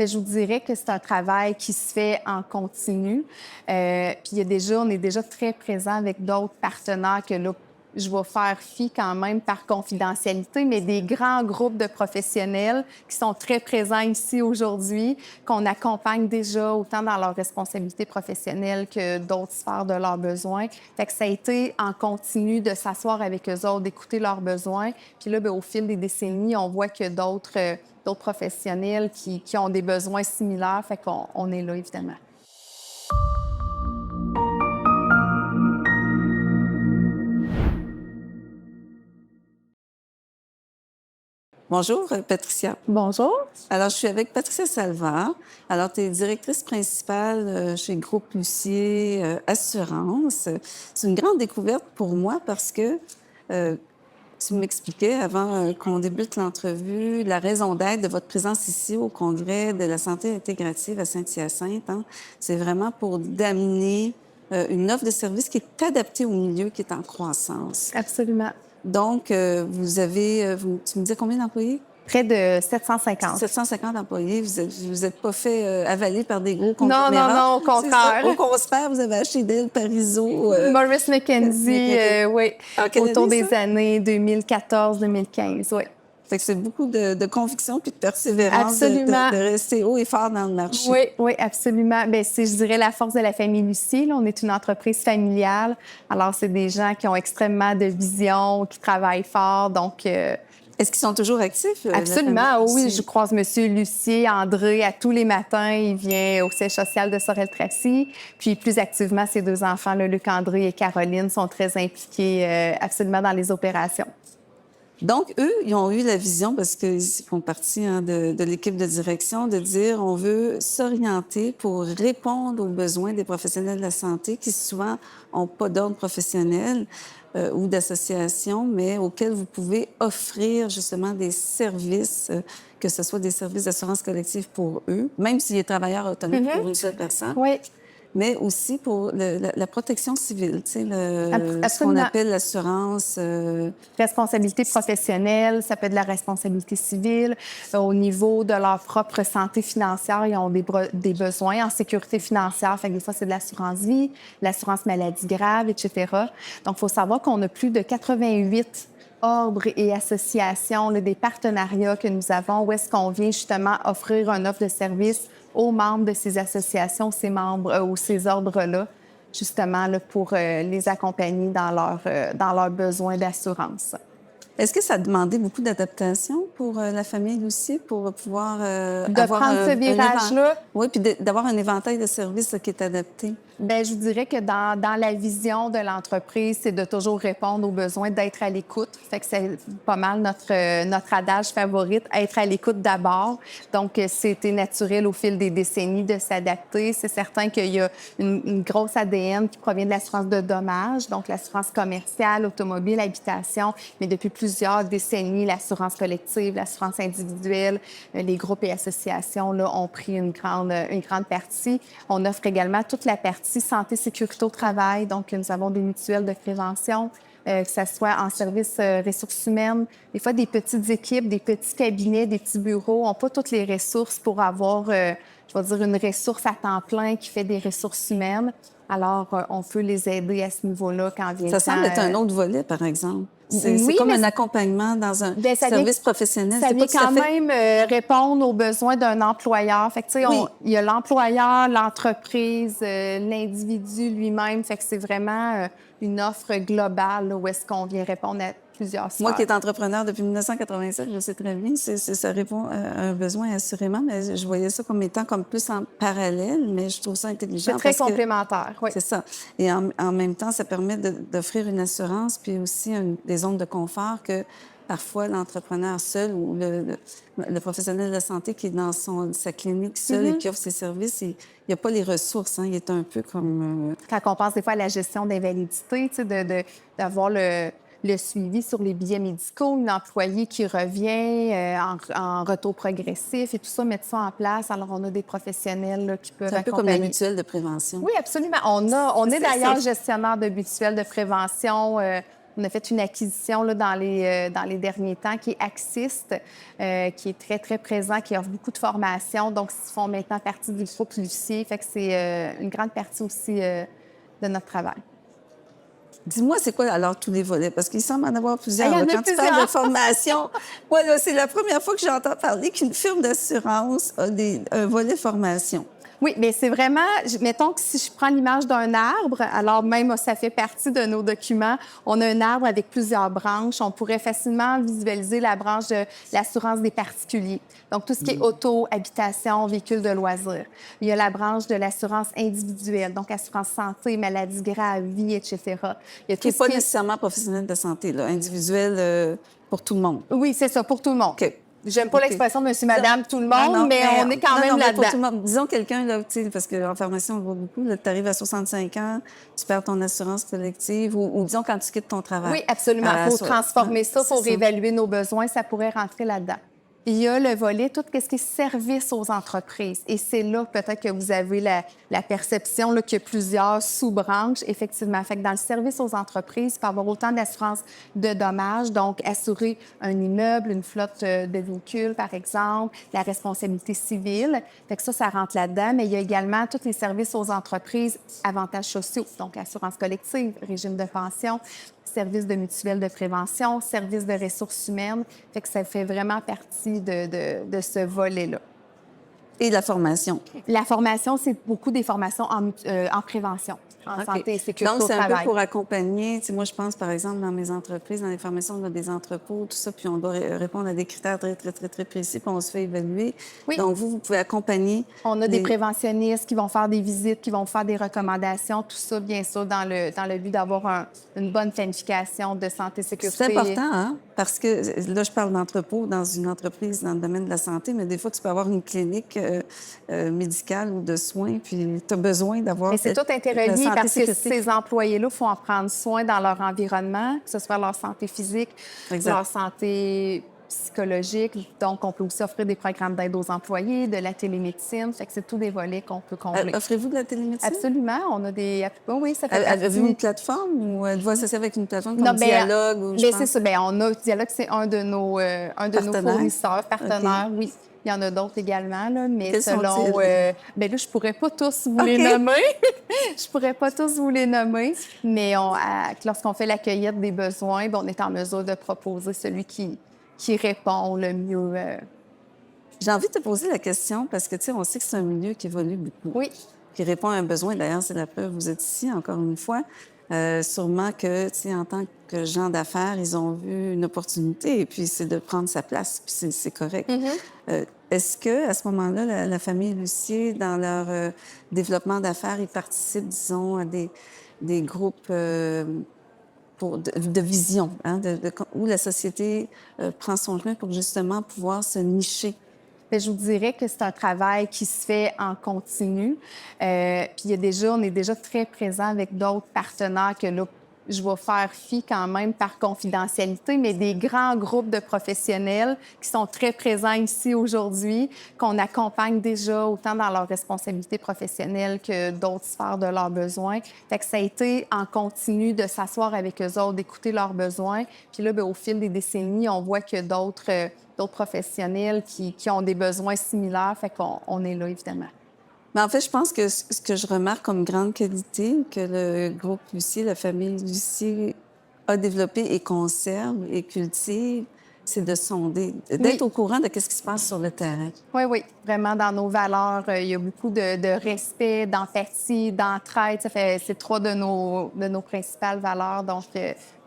Fait, je vous dirais que c'est un travail qui se fait en continu. Puis on est déjà très présent avec d'autres partenaires que là, je vais faire fi quand même par confidentialité, mais des grands groupes de professionnels qui sont très présents ici aujourd'hui, qu'on accompagne déjà autant dans leurs responsabilités professionnelles que d'autres sphères de leurs besoins. Fait que ça a été en continu de s'asseoir avec eux autres, d'écouter leurs besoins. Puis là, bien, au fil des décennies, on voit que d'autres professionnels qui ont des besoins similaires. Fait qu'on est là, évidemment. Bonjour, Patricia. Bonjour. Alors, je suis avec Patricia Salva. Alors, tu es directrice principale chez Groupe Lucier Assurance. C'est une grande découverte pour moi parce que tu m'expliquais avant qu'on débute l'entrevue la raison d'être de votre présence ici au Congrès de la santé intégrative à Saint-Hyacinthe. Hein. C'est vraiment pour d'amener une offre de service qui est adaptée au milieu qui est en croissance. Absolument. Donc, vous avez, tu me disais combien d'employés? Près de 750. 750 employés. Vous êtes pas fait avaler par des gros conglomérats. Non, au contraire. Au contraire, vous avez acheté Del Parizeau. Maurice McKenzie, oui, autour année, des années 2014-2015, oui. Fait que c'est beaucoup de conviction puis de persévérance Absolument. de rester haut et fort dans le marché. Oui, absolument. Bien, c'est, je dirais, la force de la famille Lucier. Là, on est une entreprise familiale. Alors, c'est des gens qui ont extrêmement de vision, qui travaillent fort. Donc, est-ce qu'ils sont toujours actifs? Absolument, oui. Je croise M. Lucier, André, à tous les matins. Il vient au siège social de Sorel-Tracy. Puis, plus activement, ses deux enfants, là, Luc, André et Caroline, sont très impliqués absolument dans les opérations. Donc, eux, ils ont eu la vision, parce qu'ils font partie de l'équipe de direction, de dire on veut s'orienter pour répondre aux besoins des professionnels de la santé qui souvent n'ont pas d'ordre professionnel ou d'association, mais auxquels vous pouvez offrir justement des services, que ce soit des services d'assurance collective pour eux, même s'il est travailleur autonome pour une seule personne. Oui. Mais aussi pour la protection civile, tu sais, ce qu'on appelle l'assurance... Responsabilité professionnelle, ça peut être de la responsabilité civile. Au niveau de leur propre santé financière, ils ont des besoins en sécurité financière. Fait que des fois, c'est de l'assurance vie, l'assurance maladie grave, etc. Donc, il faut savoir qu'on a plus de 88 ordres et associations, là, des partenariats que nous avons où est-ce qu'on vient justement offrir une offre de service aux membres de ces associations, ces membres ou ces ordres-là, justement là, pour les accompagner dans leurs besoins d'assurance. Est-ce que ça a demandé beaucoup d'adaptation pour la famille aussi, pour pouvoir de prendre ce virage-là? Oui, puis d'avoir un éventail de services là, qui est adapté. Bien, je vous dirais que dans la vision de l'entreprise, c'est de toujours répondre aux besoins, d'être à l'écoute. Fait que c'est pas mal notre adage favorite, être à l'écoute d'abord. Donc, c'était naturel au fil des décennies de s'adapter. C'est certain qu'il y a une grosse ADN qui provient de l'assurance de dommages, donc l'assurance commerciale, automobile, habitation, mais depuis plusieurs décennies, l'assurance collective, l'assurance individuelle, les groupes et associations là, ont pris une grande partie. On offre également toute la partie santé, sécurité au travail. Donc, nous avons des mutuelles de prévention, que ce soit en service ressources humaines. Des fois, des petites équipes, des petits cabinets, des petits bureaux n'ont pas toutes les ressources pour avoir, je vais dire, une ressource à temps plein qui fait des ressources humaines. Alors, on peut les aider à ce niveau-là quand vient le temps. Ça semble être un autre volet, par exemple. C'est oui, comme un accompagnement dans un service professionnel. Ça vient quand même répondre aux besoins d'un employeur. Fait que, tu sais, il y a l'employeur, l'entreprise, l'individu lui-même. Fait que c'est vraiment une offre globale là, où est-ce qu'on vient répondre à plusieurs sphères. Moi qui est entrepreneur depuis 1987, je sais très bien, ça répond à un besoin assurément, mais je voyais ça comme étant comme plus en parallèle, mais je trouve ça intelligent. C'est très complémentaire, oui. C'est ça. Et en même temps, ça permet d'offrir une assurance puis aussi des zones de confort que parfois l'entrepreneur seul ou le professionnel de la santé qui est dans sa clinique seul et qui offre ses services, il n'y a pas les ressources. Hein. Il est un peu comme... Quand on pense des fois à la gestion d'invalidité, tu sais, d'avoir le suivi sur les billets médicaux, une employée qui revient en retour progressif et tout ça, mettre ça en place. Alors, on a des professionnels là, qui peuvent accompagner. C'est un peu comme la mutuelle de prévention. Oui, absolument. On est d'ailleurs gestionnaire de mutuelle de prévention On a fait une acquisition là, dans les derniers temps qui est Axist, qui est très, très présent, qui offre beaucoup de formations. Donc, ils font maintenant partie du groupe Lucier. Fait que c'est une grande partie aussi de notre travail. Dis-moi, c'est quoi alors tous les volets? Parce qu'il semble en avoir plusieurs. Il y en a Quand tu parles plusieurs. de formation, moi, là, c'est la première fois que j'entends parler qu'une firme d'assurance a un volet formation. Oui, mais c'est vraiment, mettons que si je prends l'image d'un arbre, alors même ça fait partie de nos documents, on a un arbre avec plusieurs branches. On pourrait facilement visualiser la branche de l'assurance des particuliers. Donc, tout ce qui est auto, habitation, véhicules de loisirs. Il y a la branche de l'assurance individuelle, donc assurance santé, maladie grave, vie, etc. Il y a Qui n'est tout pas ce qui est... nécessairement professionnel de santé, là, individuel pour tout le monde. Oui, c'est ça, pour tout le monde. OK. J'aime pas OK. l'expression monsieur, madame, tout le Ah monde, non, mais on est quand non, même non, mais pour tout là-dedans. le monde. Disons quelqu'un, là, tu sais, parce qu'en pharmacie, on le voit beaucoup, tu arrives à 65 ans, tu perds ton assurance collective, ou disons quand tu quittes ton travail. Oui, absolument. Il faut transformer ça, il faut c'est ça. réévaluer nos besoins, ça pourrait rentrer là-dedans. Il y a le volet, tout ce qui est service aux entreprises. Et c'est là peut-être que vous avez la perception là, qu'il y a plusieurs sous-branches, effectivement. Fait que dans le service aux entreprises, il peut y avoir autant d'assurance de dommages, donc assurer un immeuble, une flotte de véhicules, par exemple, la responsabilité civile. Fait que ça rentre là-dedans. Mais il y a également tous les services aux entreprises, avantages sociaux, donc assurance collective, régime de pension, services de mutuelle de prévention, services de ressources humaines. Fait que ça fait vraiment partie de ce volet-là. Et la formation. La formation, c'est beaucoup des formations en prévention, en OK. santé et sécurité Donc, au c'est un peu travail. pour accompagner. Tu sais, moi, je pense, par exemple, dans mes entreprises, dans les formations, on a des entrepôts, tout ça, puis on doit répondre à des critères très, très, très, très précis, puis on se fait évaluer. Oui. Donc, vous pouvez accompagner. On a des préventionnistes qui vont faire des visites, qui vont faire des recommandations, tout ça, bien sûr, dans le but d'avoir une bonne planification de santé-sécurité. C'est important, hein? Parce que là, je parle d'entrepôt dans une entreprise dans le domaine de la santé, mais des fois, tu peux avoir une clinique médicale ou de soins, puis tu as besoin d'avoir. Mais c'est tout interrelié parce que ces employés-là, il faut en prendre soin dans leur environnement, que ce soit leur santé physique, leur santé psychologique. Donc, on peut aussi offrir des programmes d'aide aux employés, de la télémédecine. Fait que c'est tous des volets qu'on peut combler. Offrez-vous de la télémédecine? Absolument. On a des... Oui, ça fait partie. Avez-vous une plateforme ou êtes-vous associé avec une plateforme comme Dialogue? Ou, c'est ça. Bien, on a Dialogue, c'est un de nos fournisseurs, partenaires, oui. Il y en a d'autres également, là, mais quels selon... bien là, je pourrais pas tous vous les nommer. Je pourrais pas tous vous les nommer, mais lorsqu'on fait la cueillette des besoins, bien, on est en mesure de proposer celui qui répond le mieux. J'ai envie de te poser la question parce que, tu sais, on sait que c'est un milieu qui évolue beaucoup. Oui. Qui répond à un besoin. D'ailleurs, c'est la preuve, vous êtes ici, encore une fois. Sûrement que, tu sais, en tant que gens d'affaires, ils ont vu une opportunité et puis c'est de prendre sa place, puis c'est correct. Est-ce que à ce moment-là, la famille Lucier, dans leur développement d'affaires, ils participent, disons, à des groupes de vision, hein, où la société prend son chemin pour justement pouvoir se nicher? Bien, je vous dirais que c'est un travail qui se fait en continu. Puis on est déjà très présent avec d'autres partenaires que là, je vais faire fi quand même par confidentialité, mais des grands groupes de professionnels qui sont très présents ici aujourd'hui, qu'on accompagne déjà autant dans leurs responsabilités professionnelles que d'autres sphères de leurs besoins. Fait que ça a été en continu de s'asseoir avec eux autres, d'écouter leurs besoins. Puis là, bien, au fil des décennies, on voit que d'autres professionnels qui ont des besoins similaires. Fait qu'on est là, évidemment. Mais en fait, je pense que ce que je remarque comme grande qualité que le groupe Lucier, la famille Lucier, a développé et conserve et cultive, c'est de sonder, d'être au courant de ce qui se passe sur le terrain. Oui, oui. Vraiment, dans nos valeurs, il y a beaucoup de respect, d'empathie, d'entraide. C'est trois de nos principales valeurs. Donc,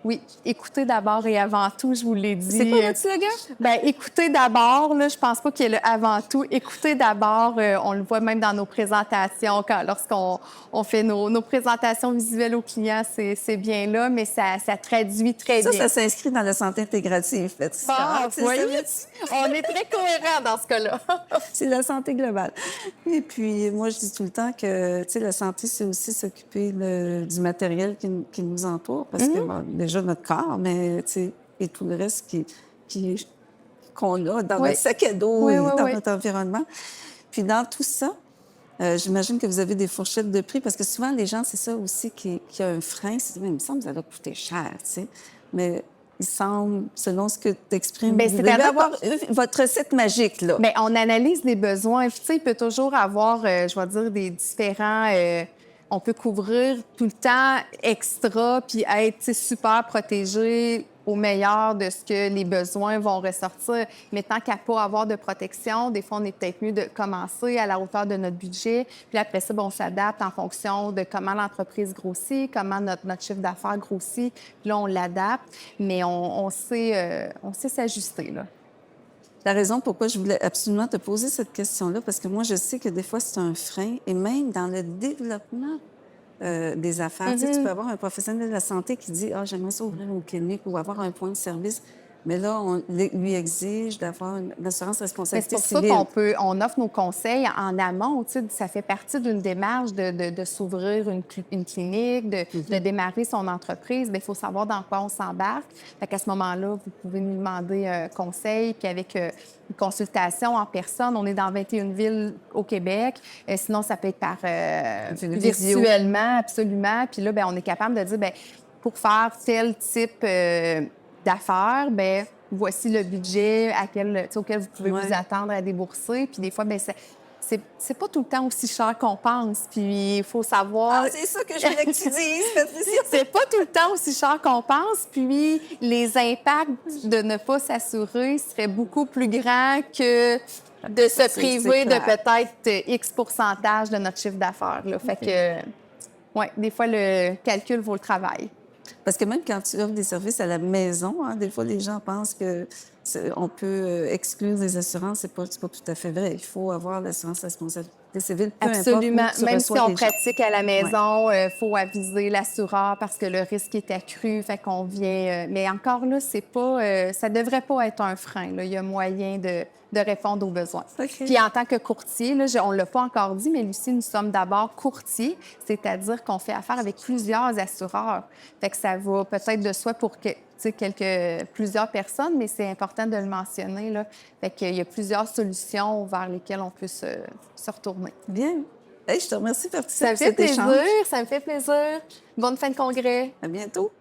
oui, écoutez d'abord et avant tout, je vous l'ai dit. C'est quoi votre slogan? Bien, écoutez d'abord, là, je pense pas qu'il y ait le avant tout. Écoutez d'abord, on le voit même dans nos présentations, lorsqu'on fait nos présentations visuelles aux clients, c'est bien là, mais ça traduit très bien. Ça s'inscrit dans la santé intégrative, Patricia. Oui, on est très cohérents dans ce cas-là. C'est la santé globale. Et puis, moi, je dis tout le temps que, tu sais, la santé, c'est aussi s'occuper du matériel qui nous entoure, parce que, bon, déjà, notre corps, mais, tu sais, et tout le reste qu'on a dans notre sac à dos et dans notre environnement. Puis, dans tout ça, j'imagine que vous avez des fourchettes de prix, parce que souvent, les gens, c'est ça aussi qui a un frein. C'est, il me semble que ça doit coûter cher, tu sais. mais il semble, selon ce que tu exprimes, Bien, vous devez c'est-à-dire avoir votre recette magique, là. bien, on analyse les besoins. Puis, tu sais, il peut toujours avoir, je vais dire, des différents... on peut couvrir tout le temps extra puis être, tu sais, super protégé au meilleur de ce que les besoins vont ressortir. Mais tant qu'à pas avoir de protection, des fois, on est peut-être mieux de commencer à la hauteur de notre budget. Puis après ça, bon, on s'adapte en fonction de comment l'entreprise grossit, comment notre chiffre d'affaires grossit. Puis là, on l'adapte, mais on sait s'ajuster, là. La raison pourquoi je voulais absolument te poser cette question-là, parce que moi, je sais que des fois, c'est un frein, et même dans le développement des affaires. Tu sais, tu peux avoir un professionnel de la santé qui dit « Ah, j'aimerais ça ouvrir une clinique ou avoir un point de service », mais là, on lui exige d'avoir une assurance Mais responsabilité c'est pour civile. ça on offre nos conseils en amont. Tu sais, ça fait partie d'une démarche de s'ouvrir une clinique, de démarrer son entreprise. Bien, il faut savoir dans quoi on s'embarque. Fait qu'à ce moment-là, vous pouvez nous demander conseil. Puis avec une consultation en personne, on est dans 21 villes au Québec. Sinon, ça peut être par Une visio. virtuellement, absolument. Puis là, bien, on est capable de dire, bien, pour faire tel type d'affaires, ben voici le budget auquel vous pouvez vous attendre à débourser. Puis des fois, ben c'est pas tout le temps aussi cher qu'on pense. Puis il faut savoir... Ah, c'est ça que je voulais que tu dises, Patricia! C'est pas tout le temps aussi cher qu'on pense. Puis les impacts de ne pas s'assurer seraient beaucoup plus grands que de se priver de peut-être X pourcentage de notre chiffre d'affaires, là. Fait que, ouais, des fois, le calcul vaut le travail. Parce que même quand tu offres des services à la maison, hein, des fois, les gens pensent que on peut exclure des assurances. C'est pas tout à fait vrai. Il faut avoir l'assurance responsabilité civile, peu Absolument. importe où tu Même si reçois on des gens. pratique à la maison, il faut aviser l'assureur parce que le risque est accru. Fait qu'on vient... mais encore là, c'est pas... ça devrait pas être un frein, là. Il y a moyen de répondre aux besoins. OK. Puis en tant que courtier, là, on ne l'a pas encore dit, mais Lucie, nous sommes d'abord courtiers, c'est-à-dire qu'on fait affaire avec plusieurs assureurs. Fait que ça va peut-être de soi pour plusieurs personnes, mais c'est important de le mentionner, là. Fait qu'il y a plusieurs solutions vers lesquelles on peut se retourner. Bien. Hey, je te remercie pour Ça me fait cet plaisir, échange. ça me fait plaisir. Bonne fin de congrès. À bientôt.